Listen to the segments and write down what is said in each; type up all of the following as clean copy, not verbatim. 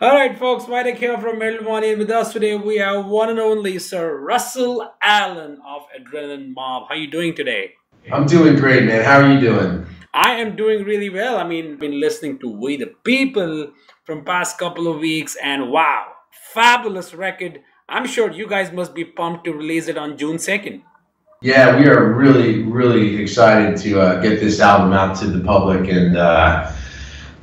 All right, folks, Vitek here from Wani, and with us today we have one and only Sir Russell Allen of Adrenaline Mob. How are you doing today? I'm doing great, man. How are you doing? I am doing really well. Been listening to We the People from past couple of weeks, and wow, fabulous record. I'm sure you guys must be pumped to release it on June 2nd. Yeah, we are really excited to get this album out to the public, and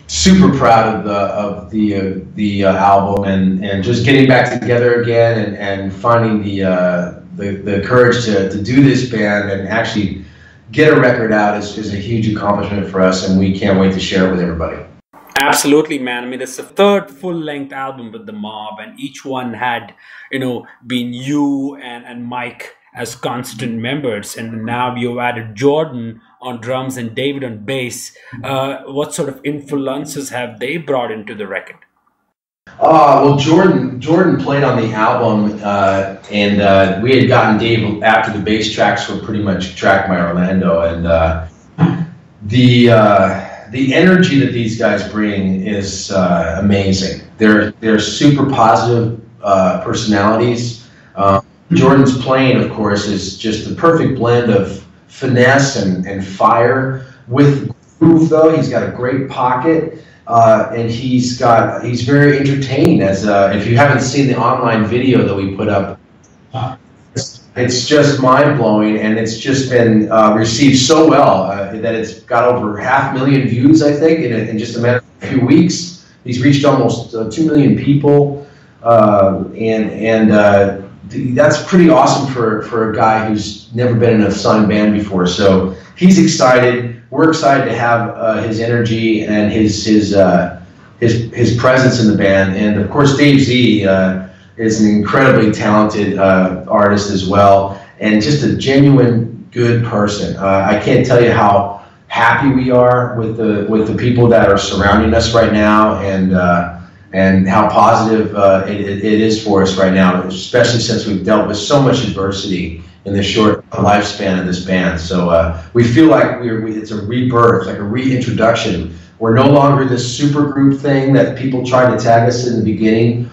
super proud of the album and just getting back together again and finding the courage to do this band and actually get a record out is a huge accomplishment for us, and we can't wait to share it with everybody. Absolutely, man. It's the third full-length album with the Mob, and each one had, been you and Mike as constant members, and now you've added Jordan on drums and David on bass. What sort of influences have they brought into the record? Well, Jordan played on the album, and we had gotten Dave after the bass tracks were pretty much tracked by Orlando, and the energy that these guys bring is amazing. They're super positive personalities. Jordan's playing, of course, is just the perfect blend of finesse and fire with groove. Though he's got a great pocket, and he's very entertaining. As if you haven't seen the online video that we put up, it's just mind blowing, and it's just been received so well that it's got over 500,000 views, I think, in just a matter of a few weeks. He's reached almost 2 million people, and that's pretty awesome for a guy who's never been in a signed band before. So he's excited. We're excited to have his energy and his presence in the band. And of course, Dave Z is an incredibly talented artist as well, and just a genuine good person. I can't tell you how happy we are with the people that are surrounding us right now, and how positive it is for us right now, especially since we've dealt with so much adversity in the short lifespan of this band. So we feel like it's a rebirth, like a reintroduction. We're no longer this supergroup thing that people tried to tag us in the beginning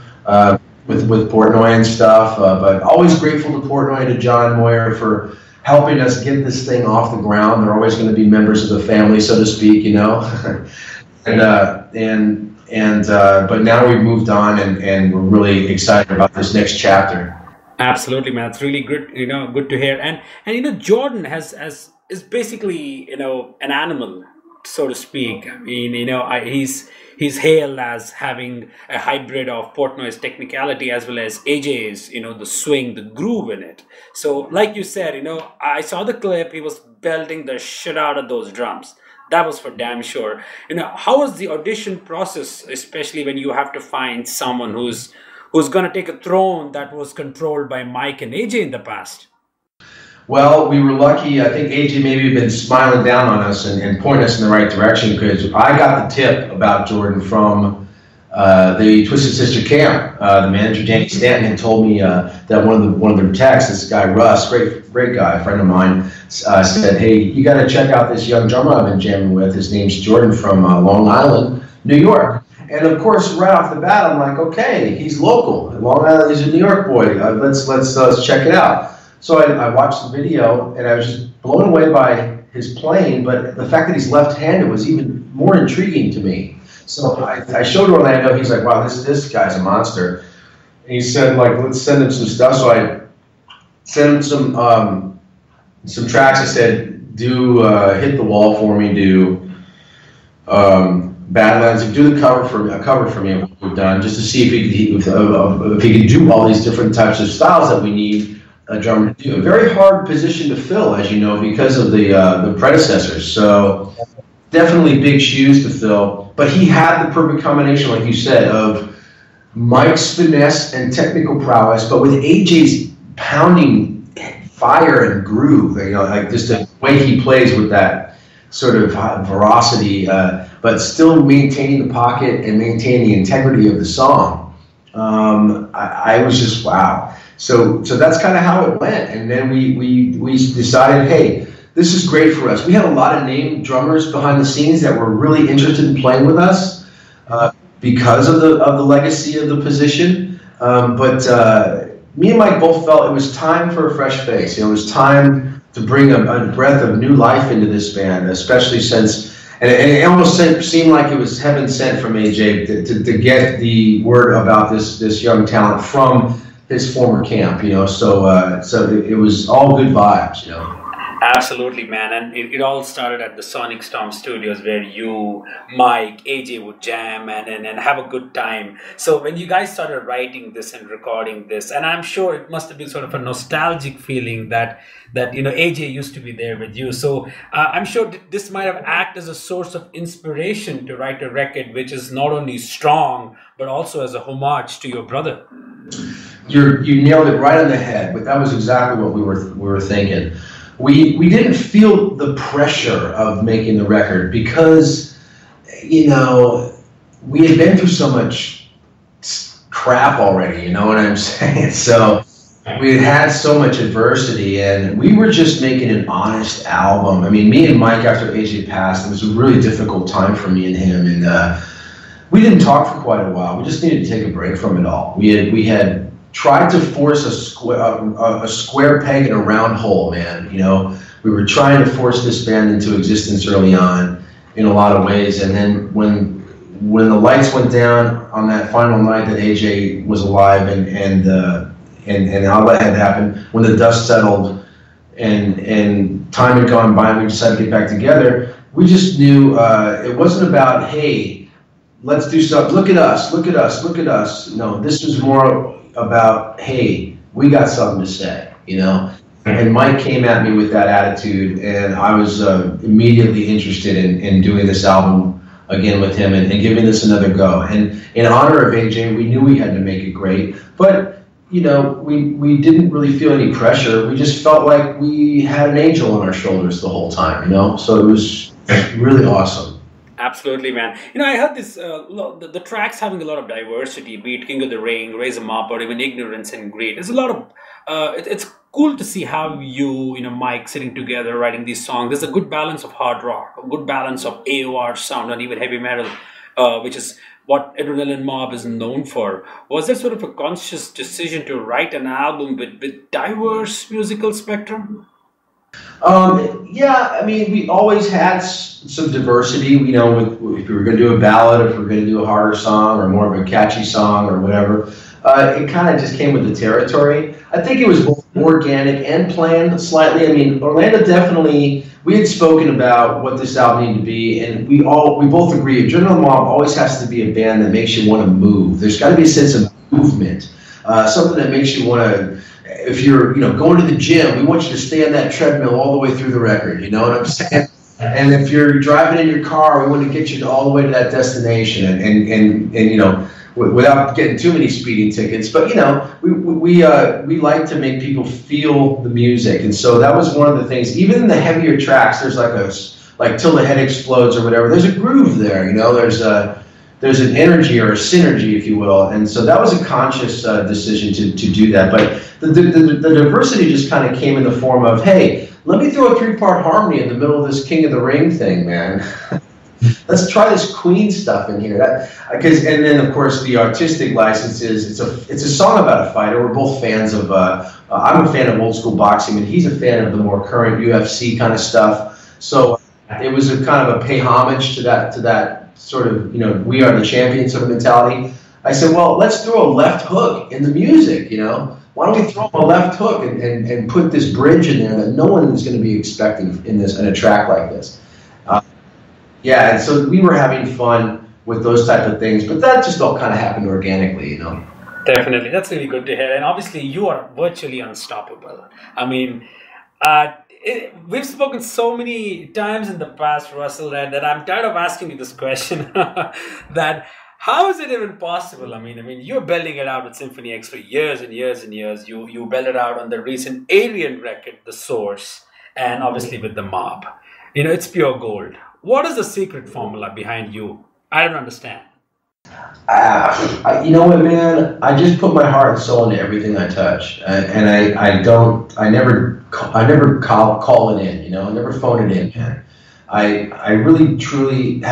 with Portnoy and stuff, but always grateful to Portnoy and to John Moyer for helping us get this thing off the ground. They're always going to be members of the family, so to speak, but now we've moved on, and we're really excited about this next chapter. Absolutely, man. It's really good, good to hear. And Jordan is basically, an animal, so to speak. He's hailed as having a hybrid of Portnoy's technicality as well as AJ's, the swing, the groove in it. So like you said, I saw the clip, he was belting the shit out of those drums. That was for damn sure. How was the audition process, especially when you have to find someone who's going to take a throne that was controlled by Mike and AJ in the past? Well, we were lucky. I think AJ maybe had been smiling down on us and pointing us in the right direction, because I got the tip about Jordan from the Twisted Sister camp. The manager, Danny Stanton, had told me that one of their techs, this guy Russ, great guy, a friend of mine, said, "Hey, you got to check out this young drummer I've been jamming with. His name's Jordan from Long Island, New York." And of course, right off the bat, I'm like, "Okay, he's local. Long Island, he's a New York boy. Let's check it out." So I watched the video, and I was just blown away by his playing. But the fact that he's left-handed was even more intriguing to me. So I showed Orlando. He's like, "Wow, this guy's a monster." And he said, like, "Let's send him some stuff." So I sent him some tracks. I said, "Do Hit the Wall for me. Do Badlands. Do a cover for me." What we've done, just to see if he could do all these different types of styles that we need a drummer to do. A very hard position to fill, as you know, because of the predecessors. So definitely big shoes to fill. But he had the perfect combination, like you said, of Mike's finesse and technical prowess, but with AJ's pounding fire and groove. Like just the way he plays with that sort of veracity, but still maintaining the pocket and maintaining the integrity of the song. I was just wow. So that's kind of how it went, and then we decided, hey, this is great for us. We had a lot of named drummers behind the scenes that were really interested in playing with us. because of the legacy of the position. But me and Mike both felt it was time for a fresh face. You know, it was time to bring a breath of new life into this band, especially since, and it almost seemed like it was heaven sent from AJ to get the word about this young talent from his former camp. You know, so it was all good vibes. You know. Absolutely, man. And it all started at the Sonic Storm Studios where you, Mike, AJ would jam and have a good time. So when you guys started writing this and recording this, and I'm sure it must have been sort of a nostalgic feeling that you know, AJ used to be there with you. So I'm sure this might have acted as a source of inspiration to write a record which is not only strong, but also as a homage to your brother. You nailed it right on the head, but that was exactly what we were thinking. We didn't feel the pressure of making the record because, you know, we had been through so much crap already, you know what I'm saying? So we had so much adversity, and we were just making an honest album. I mean, me and Mike, after AJ passed, it was a really difficult time for me and him, and we didn't talk for quite a while. We just needed to take a break from it all. We had tried to force a square peg in a round hole, man. You know, we were trying to force this band into existence early on in a lot of ways, and then when the lights went down on that final night that AJ was alive and all that had happened, when the dust settled and time had gone by and we decided to get back together, we just knew it wasn't about, hey, let's do something, look at us, look at us, look at us. No, this was more about, hey, we got something to say, you know? And Mike came at me with that attitude, and I was immediately interested in doing this album again with him and giving this another go. And in honor of AJ, we knew we had to make it great, but you know, we didn't really feel any pressure. We just felt like we had an angel on our shoulders the whole time, you know? So it was really awesome. Absolutely, man. You know, I heard this, the tracks having a lot of diversity, be it King of the Ring, Raise 'em Up, or even Ignorance and Greed. There's a lot of, it's cool to see how you know, Mike sitting together writing these songs. There's a good balance of hard rock, a good balance of AOR sound, and even heavy metal, which is what Adrenaline Mob is known for. Was there sort of a conscious decision to write an album with diverse musical spectrum? Yeah, I mean, we always had some diversity, you know, if we were going to do a ballad, if we were going to do a harder song or more of a catchy song or whatever. It kind of just came with the territory. I think it was both organic and planned slightly. I mean, Orlando definitely, we had spoken about what this album needed to be, and we both agree, Adrenaline Mob always has to be a band that makes you want to move. There's got to be a sense of movement, something that makes you want to, if you're, you know, going to the gym, we want you to stay on that treadmill all the way through the record, you know what I'm saying? And if you're driving in your car, we want to get you all the way to that destination, and you know, without getting too many speeding tickets. But you know, we like to make people feel the music, and so that was one of the things. Even in the heavier tracks, there's like Till the Head Explodes or whatever. There's a groove there, you know. There's an energy or a synergy, if you will, and so that was a conscious decision to do that. But the diversity just kind of came in the form of, hey, let me throw a 3-part harmony in the middle of this King of the Ring thing, man. Let's try this Queen stuff in here. And then of course the artistic licenses. It's a song about a fighter. We're both fans of. I'm a fan of old school boxing, and he's a fan of the more current UFC kind of stuff. So it was a kind of a pay homage to that sort of, you know, we are the champion sort of mentality. I said, well, let's throw a left hook in the music, you know. Why don't we throw a left hook and put this bridge in there that no one is going to be expecting in a track like this. Yeah, and so we were having fun with those type of things, but that just all kind of happened organically, you know. Definitely, that's really good to hear. And obviously, you are virtually unstoppable. I mean, we've spoken so many times in the past, Russell, that I'm tired of asking you this question. That how is it even possible? I mean, you're building it out with Symphony X for years and years and years. You built it out on the recent Alien record, The Source, and obviously with the Mob. You know, it's pure gold. What is the secret formula behind you? I don't understand. You know what, man? I just put my heart and soul into everything I touch, and I never call it in. You know, I never phone it in, man. I really truly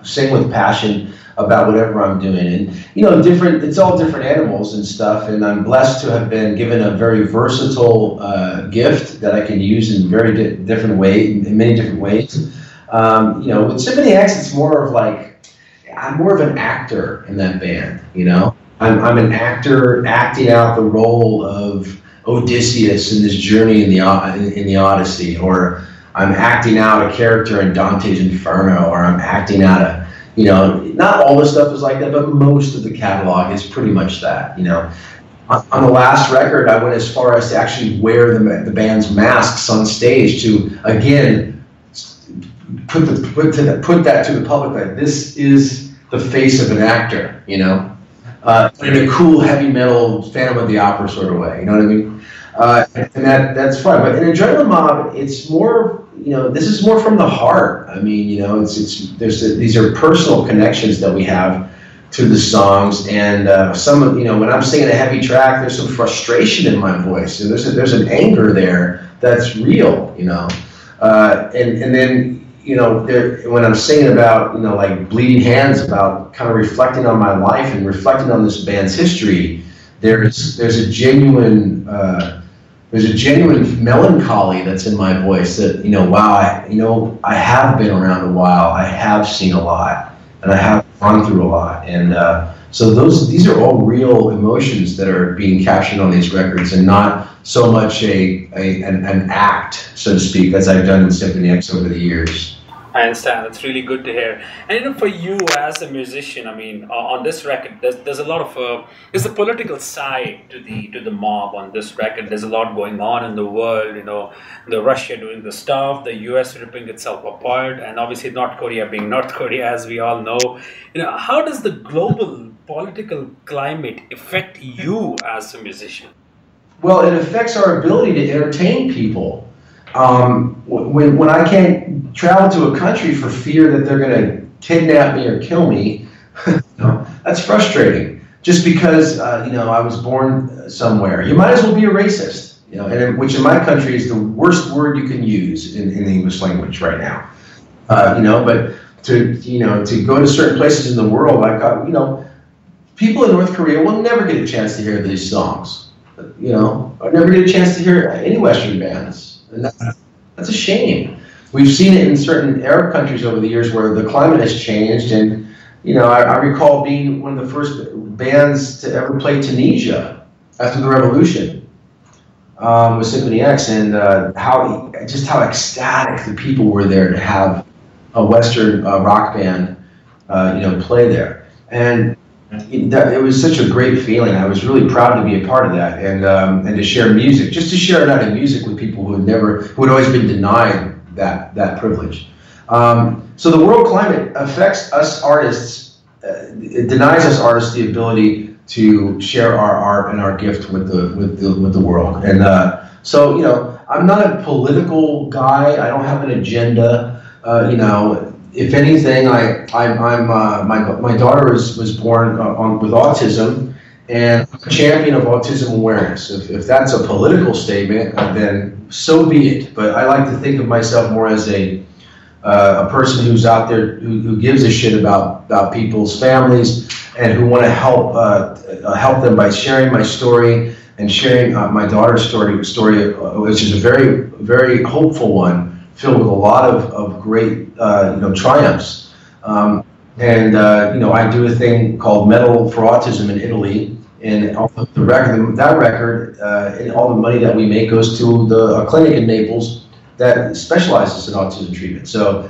sing with passion. about whatever I'm doing. And it's all different animals and stuff. And I'm blessed to have been given a very versatile gift that I can use in very different ways, in many different ways. With Symphony X, it's more of like, I'm more of an actor in that band. I'm an actor acting out the role of Odysseus in this journey in the Odyssey, or I'm acting out a character in Dante's Inferno, or I'm acting out not all the stuff is like that, but most of the catalog is pretty much that. On the last record, I went as far as to actually wear the band's masks on stage to, again, put that to the public, that this is the face of an actor, in a cool heavy metal Phantom of the Opera sort of way, you know what I mean? And that's fun. But in Adrenaline Mob, it's more, this is more from the heart. I mean, these are personal connections that we have to the songs, and when I'm singing a heavy track, there's some frustration in my voice, and there's an anger there that's real, and then when I'm singing about like Bleeding Hands, about kind of reflecting on my life and reflecting on this band's history, there's a genuine melancholy that's in my voice that wow, I have been around a while, I have seen a lot, and I have gone through a lot, and so these are all real emotions that are being captured on these records, and not so much an act, so to speak, as I've done in Symphony X over the years. I understand. That's really good to hear. And for you as a musician, I mean, on this record, there's a lot of there's a political side to the mob on this record. There's a lot going on in the world. The Russia doing the stuff, the US ripping itself apart, and obviously North Korea being North Korea, as we all know. How does the global political climate affect you as a musician? Well, it affects our ability to entertain people. When I can't travel to a country for fear that they're going to kidnap me or kill me, that's frustrating. Just because I was born somewhere, you might as well be a racist. Which in my country is the worst word you can use in the English language right now. But to go to certain places in the world, I've got people in North Korea will never get a chance to hear these songs. I'll never get a chance to hear any Western bands. And that's a shame. We've seen it in certain Arab countries over the years where the climate has changed. And, I recall being one of the first bands to ever play Tunisia after the revolution with Symphony X, and how ecstatic the people were there to have a Western rock band, play there. And it was such a great feeling. I was really proud to be a part of that, and to share music, just to share a night of music with people who had always been denied that privilege. So the world climate affects us artists. It denies us artists the ability to share our art and our gift with the world. And so I'm not a political guy. I don't have an agenda. If anything, my daughter was born with autism, and I'm a champion of autism awareness. If that's a political statement, then so be it. But I like to think of myself more as a person who's out there who gives a shit about people's families, and who want to help them by sharing my story and sharing my daughter's story, which is a very, very hopeful one, filled with a lot of great triumphs. I do a thing called Metal for Autism in Italy, and all the record, and all the money that we make goes to a clinic in Naples that specializes in autism treatment. So,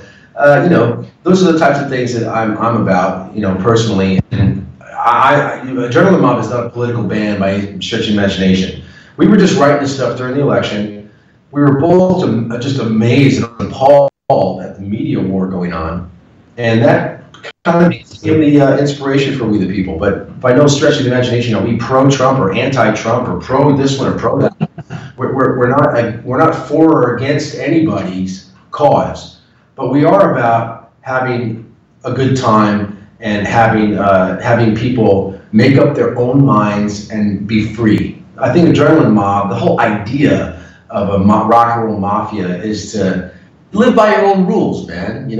those are the types of things that I'm about, personally. And Adrenaline Mob is not a political band by any stretch of imagination. We were just writing this stuff during the election. We were both just amazed and appalled at the media war going on, and that kind of became the inspiration for We the People. But by no stretch of the imagination are we pro-Trump or anti-Trump or pro this one or pro that. We're not for or against anybody's cause, but we are about having a good time and having people make up their own minds and be free. I think Adrenaline Mob, the whole idea of a rock and roll mafia is to live by your own rules, man,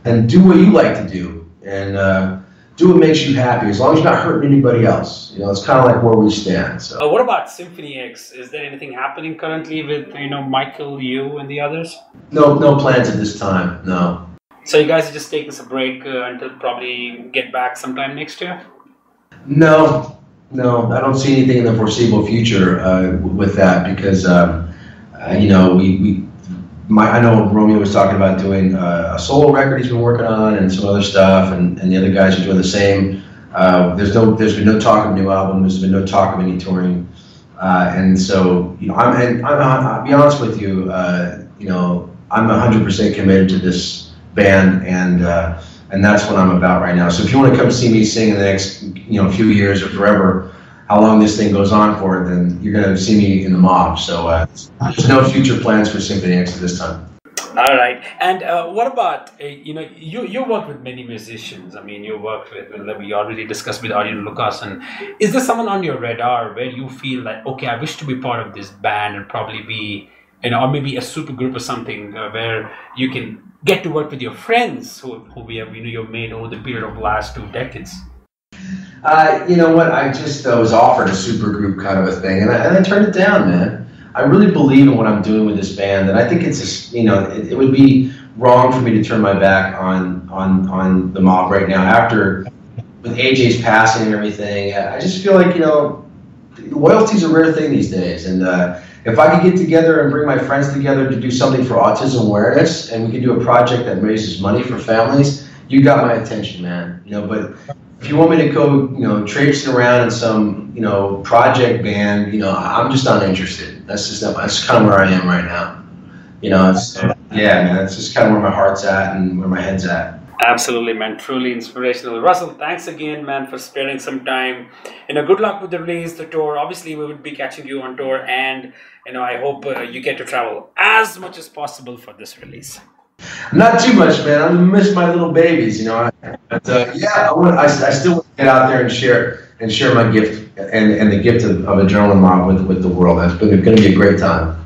and do what you like to do, and do what makes you happy, as long as you're not hurting anybody else. You know, it's kind of like where we stand. So. What about Symphony X? Is there anything happening currently with, you know, Michael, you, and the others? No plans at this time. No. So you guys are just taking a break until probably get back sometime next year? No, I don't see anything in the foreseeable future with that, because you know, I know Romeo was talking about doing a solo record he's been working on, and some other stuff, and the other guys are doing the same. There's been no talk of a new album. There's been no talk of any touring, and so, you know, I'll be honest with you. You know, I'm 100% committed to this band, and that's what I'm about right now. So if you want to come see me sing in the next, you know, few years or forever, how long this thing goes on for, then you're going to see me in the mob. So there's no future plans for Symphony X at this time. All right. And what about, you know, you work with many musicians. I mean, you worked with, we already discussed with Arjen Lucas. And is there someone on your radar where you feel like, okay, I wish to be part of this band and probably be, you know, or maybe a supergroup or something where you can get to work with your friends who we have, you know, you've made over the period of the last 2 decades? You know what? I just was offered a supergroup kind of a thing, and I turned it down, man. I really believe in what I'm doing with this band, and I think it's you know, it would be wrong for me to turn my back on the mob right now. After with AJ's passing and everything, I just feel like, you know, loyalty's a rare thing these days, and if I could get together and bring my friends together to do something for autism awareness, and we could do a project that raises money for families, you got my attention, man. You know, but if you want me to go, you know, traipsing around in some, you know, project band, you know, I'm just not interested. That's kind of where I am right now. You know, it's, yeah, man, it's just kind of where my heart's at and where my head's at. Absolutely, man. Truly inspirational. Russell, thanks again, man, for sparing some time. You know, good luck with the release, the tour. Obviously, we will be catching you on tour, and, you know, I hope you get to travel as much as possible for this release. Not too much, man. I'm gonna miss my little babies, you know. But yeah, I still want to get out there and share my gift and the gift of adrenaline mob with the world. That's going to be a great time.